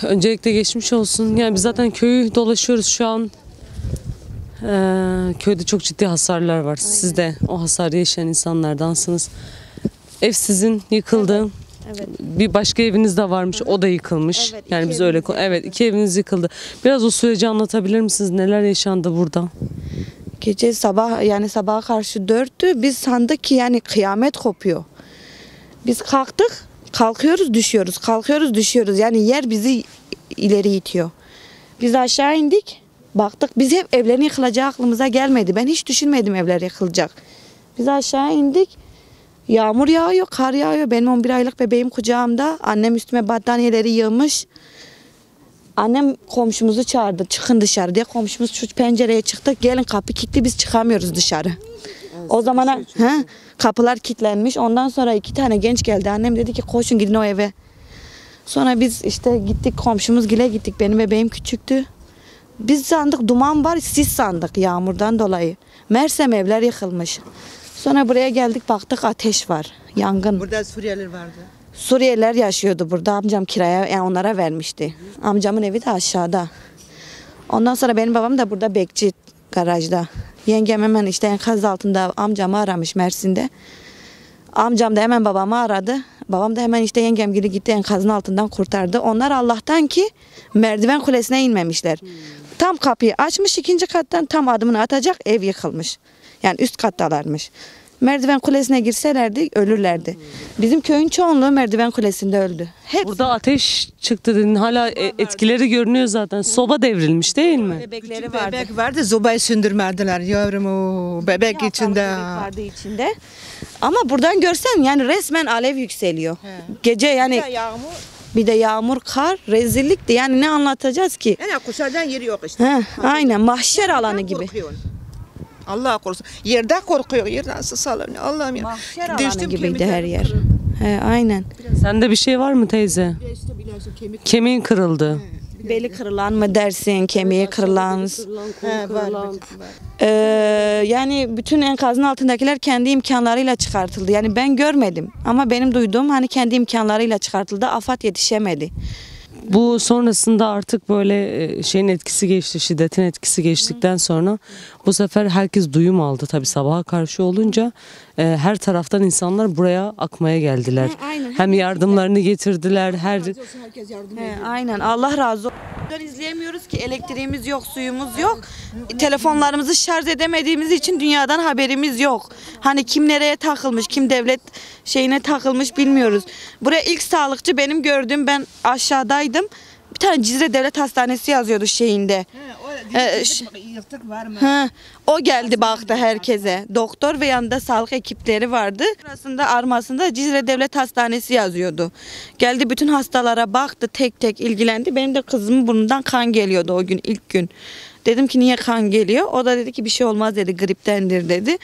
Öncelikle geçmiş olsun. Yani biz zaten köyü dolaşıyoruz şu an. Köyde çok ciddi hasarlar var. Aynen. Siz de o hasarı yaşayan insanlardansınız. Ev sizin yıkıldı. Evet. Bir başka eviniz de varmış. O da yıkılmış. Evet, yani biz öyle evet, iki eviniz yıkıldı. Biraz o süreci anlatabilir misiniz? Neler yaşandı burada? Gece sabah, yani sabaha karşı 4'tü. Biz sandık ki yani kıyamet kopuyor. Biz kalkıyoruz düşüyoruz. Kalkıyoruz düşüyoruz. Yani yer bizi ileri itiyor. Biz aşağı indik. Baktık, biz hep evlerin yıkılacağı aklımıza gelmedi. Ben hiç düşünmedim evler yıkılacak. Biz aşağı indik. Yağmur yağıyor, kar yağıyor. Benim 11 aylık bebeğim kucağımda. Annem üstüme battaniyeleri yığmış. Annem komşumuzu çağırdı. Çıkın dışarı diye. Komşumuz şu pencereye çıktı. Gelin, kapı kilitli, biz çıkamıyoruz dışarı. Evet, o zamana kapılar kilitlenmiş. Ondan sonra 2 tane genç geldi. Annem dedi ki koşun gidin o eve. Sonra biz işte gittik, komşumuz gile gittik. Benim bebeğim küçüktü. Biz sandık duman var, sis sandık yağmurdan dolayı. Mersem evler yıkılmış. Sonra buraya geldik, baktık ateş var, yangın. Burada Suriyeliler vardı. Suriyeliler yaşıyordu burada. Amcam kiraya, yani onlara vermişti. Amcamın evi de aşağıda. Ondan sonra benim babam da burada bekçi, garajda. Yengem hemen işte enkaz altında amcamı aramış Mersin'de. Amcam da hemen babamı aradı. Babam da hemen işte yengem gibi gitti, enkazın altından kurtardı. Onlar Allah'tan ki merdiven kulesine inmemişler. Tam kapıyı açmış, 2. kattan tam adımını atacak, ev yıkılmış. Yani üst kattalarmış. Merdiven kulesine girselerdi ölürlerdi. Bizim köyün çoğunluğu merdiven kulesinde öldü. Hepsi. Burada ateş çıktı dedin. Hala etkileri görünüyor zaten. Soba devrilmiş değil mi? Bebekleri vardı. Bebek vardı, sobayı söndürmediler yavrum, o bebek içinde. Bebek vardı içinde. Ama buradan görsen yani resmen alev yükseliyor. He. Gece yani bir de yağmur, kar, rezillikti. Yani ne anlatacağız ki? Yani kuşardan yeri yok işte. Aynen mahşer alanı gibi. Allah korusun. Yerde korkuyor. Yerden sallanıyor. Allah'ım ya. Mahşer alanı gibiydi her yer. Aynen. Sende bir şey var mı teyze? Kemiğin kırıldı. Beli kırılan mı dersin, kemiği kırılan. Yani bütün enkazın altındakiler kendi imkanlarıyla çıkartıldı. Yani ben görmedim ama benim duyduğum hani kendi imkanlarıyla çıkartıldı. AFAD yetişemedi. Bu sonrasında artık böyle şeyin etkisi geçti, şiddetin etkisi geçtikten sonra bu sefer herkes duyum aldı. Tabii sabaha karşı olunca her taraftan insanlar buraya akmaya geldiler. Aynen. Hem yardımlarını getirdiler. Aynen, Allah razı olsun. İzleyemiyoruz ki, elektriğimiz yok, suyumuz yok. Telefonlarımızı şarj edemediğimiz için dünyadan haberimiz yok. Hani kim nereye takılmış, kim devlet şeyine takılmış bilmiyoruz. Buraya ilk sağlıkçı benim gördüğüm, ben aşağıdaydım. Bir tane Cizre Devlet Hastanesi yazıyordu şeyinde. O geldi baktı herkese. Doktor ve yanında sağlık ekipleri vardı. Arasında armasında Cizre Devlet Hastanesi yazıyordu. Geldi bütün hastalara baktı, tek tek ilgilendi. Benim de kızımın burnundan kan geliyordu o gün, ilk gün. Dedim ki niye kan geliyor? O da dedi ki bir şey olmaz dedi, griptendir dedi.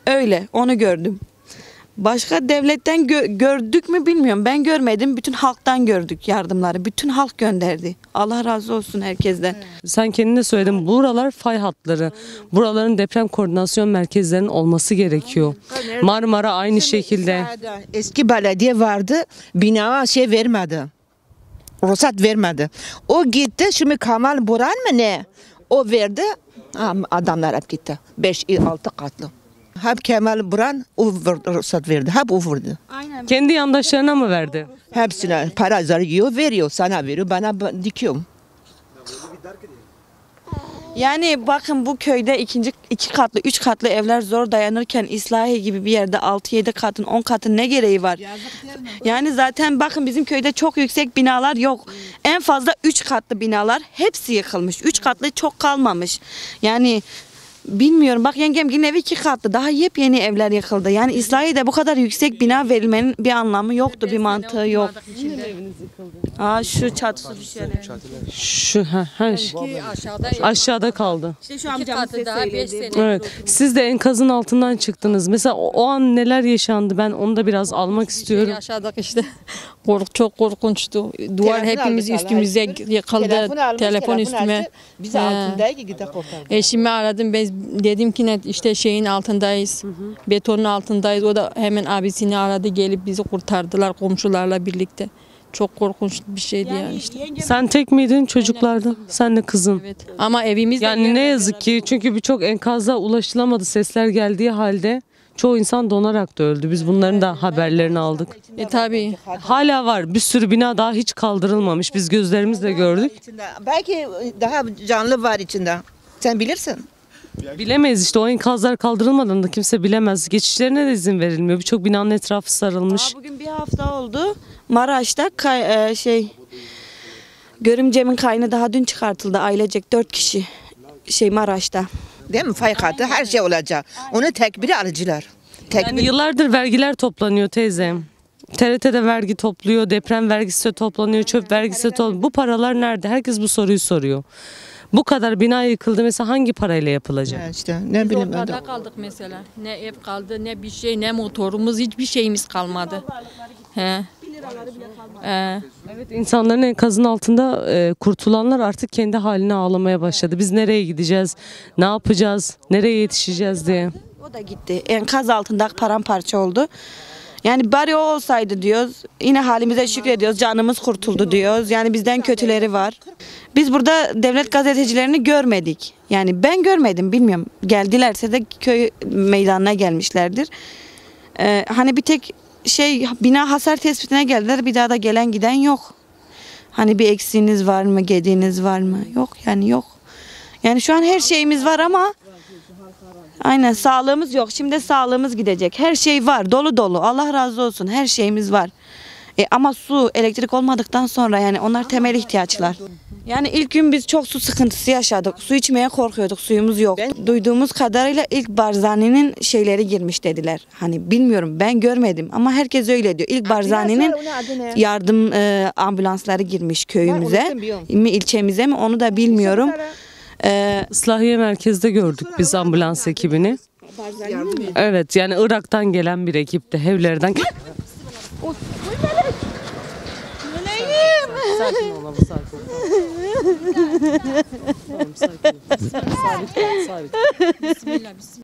Öyle, onu gördüm. Başka devletten gördük mü bilmiyorum. Ben görmedim. Bütün halktan gördük yardımları. Bütün halk gönderdi. Allah razı olsun herkesten. Sen kendin de söyledin. Buralar fay hatları. Buraların deprem koordinasyon merkezlerinin olması gerekiyor. Marmara aynı şekilde. Eski belediye vardı. Bina vermedi. Ruhsat vermedi. O gitti. Şimdi Kemal Buran mı ne? O verdi. Adamlar hep gitti. 5-6 katlı. Hep Kemal Buran o ruhsat verdi. Hep o verdi. Aynen. Kendi yandaşlarına mı verdi? Hepsine para zarıyor, veriyor. Sana veriyor, bana dikiyorum. Yani bakın bu köyde 2 katlı, 3 katlı evler zor dayanırken İslahiye gibi bir yerde 6-7 katın, 10 katın ne gereği var? Yani zaten bakın bizim köyde çok yüksek binalar yok. En fazla 3 katlı binalar, hepsi yıkılmış. 3 katlı çok kalmamış. Yani bilmiyorum, bak yengemgilin evi 2 katlı, daha yepyeni evler yıkıldı. Yani İslahiye'de bu kadar yüksek bina verilmenin bir anlamı yoktu, bir mantığı yok. Şu çatısı düşen ev. Şu aşağıda kaldı. İşte şu amcamız size söyledi. Evet. Siz de enkazın altından çıktınız. Mesela o an neler yaşandı? Ben onu da biraz almak istiyorum. Aşağıdaki işte çok korkunçtu. Duvar hepimiz üstümüze yıkıldı. Telefon üstüme. Biz altındayız, gidip kurtardık. Eşimi aradım. Ben dedim ki işte şeyin altındayız. Betonun altındayız. O da hemen abisini aradı, gelip bizi kurtardılar komşularla birlikte. Çok korkunç bir şeydi yani işte. Sen tek miydin çocuklarda? Sen de kızın. Evet. Ama evimiz de Yani ne yazık ki çünkü birçok enkaza ulaşılamadı sesler geldiği halde çoğu insan donarak da öldü. Biz bunların da haberlerini aldık. tabii. Hala var bir sürü bina daha hiç kaldırılmamış. Biz gözlerimizle gördük. Belki daha canlı var içinde. Sen bilirsin. Bilemeyiz işte o enkazlar kaldırılmadan da kimse bilemez. Geçişlerine de izin verilmiyor. Birçok binanın etrafı sarılmış. Bugün bir hafta oldu. Maraş'ta görümcemin kaynı daha dün çıkartıldı. Ailecek 4 kişi Maraş'ta. Değil mi? Faykatı her şey olacak. Onu tekbiri alıcılar. Yani yıllardır vergiler toplanıyor teyze. TRT'de vergi topluyor, deprem vergisi de toplanıyor, çöp vergisi de toplanıyor. Bu paralar nerede? Herkes bu soruyu soruyor. Bu kadar bina yıkıldı mesela hangi parayla yapılacak? Ya işte ne Biz bileyim ben de. ortada kaldık mesela. Ne ev kaldı, ne bir şey, ne motorumuz, hiçbir şeyimiz kalmadı. He. Evet, insanların enkazın altında kurtulanlar artık kendi haline ağlamaya başladı. Biz nereye gideceğiz? Ne yapacağız? Nereye yetişeceğiz diye. O da gitti. Enkaz altında paramparça oldu. Yani bari o olsaydı diyoruz. Yine halimize şükrediyoruz. Canımız kurtuldu diyoruz. Yani bizden kötüleri var. Biz burada devlet gazetecilerini görmedik. Yani ben görmedim, bilmiyorum. Geldilerse de köy meydanına gelmişlerdir. Hani bir tek bina hasar tespitine geldiler. Bir daha da gelen giden yok. Hani bir eksiğiniz var mı, gediğiniz var mı? Yok yani yok. Yani şu an her şeyimiz var ama aynen sağlığımız yok. Şimdi sağlığımız gidecek. Her şey var. Dolu dolu. Allah razı olsun. Her şeyimiz var. Ama su, elektrik olmadıktan sonra yani onlar temel ihtiyaçlar. Yani ilk gün biz çok su sıkıntısı yaşadık. Su içmeye korkuyorduk. Suyumuz yok. Duyduğumuz kadarıyla ilk Barzani'nin şeyleri girmiş dediler. Hani bilmiyorum, ben görmedim ama herkes öyle diyor. İlk Barzani'nin yardım ambulansları girmiş köyümüze mi ilçemize mi onu da bilmiyorum. Islahiye merkezde gördük biz ambulans ekibini. Evet yani Irak'tan gelen bir ekipti. Hevlerden. Sakin ol abi, sakin ol. Tamam, sakin ol. Sabit kal, sabit. Bismillah, bismillah.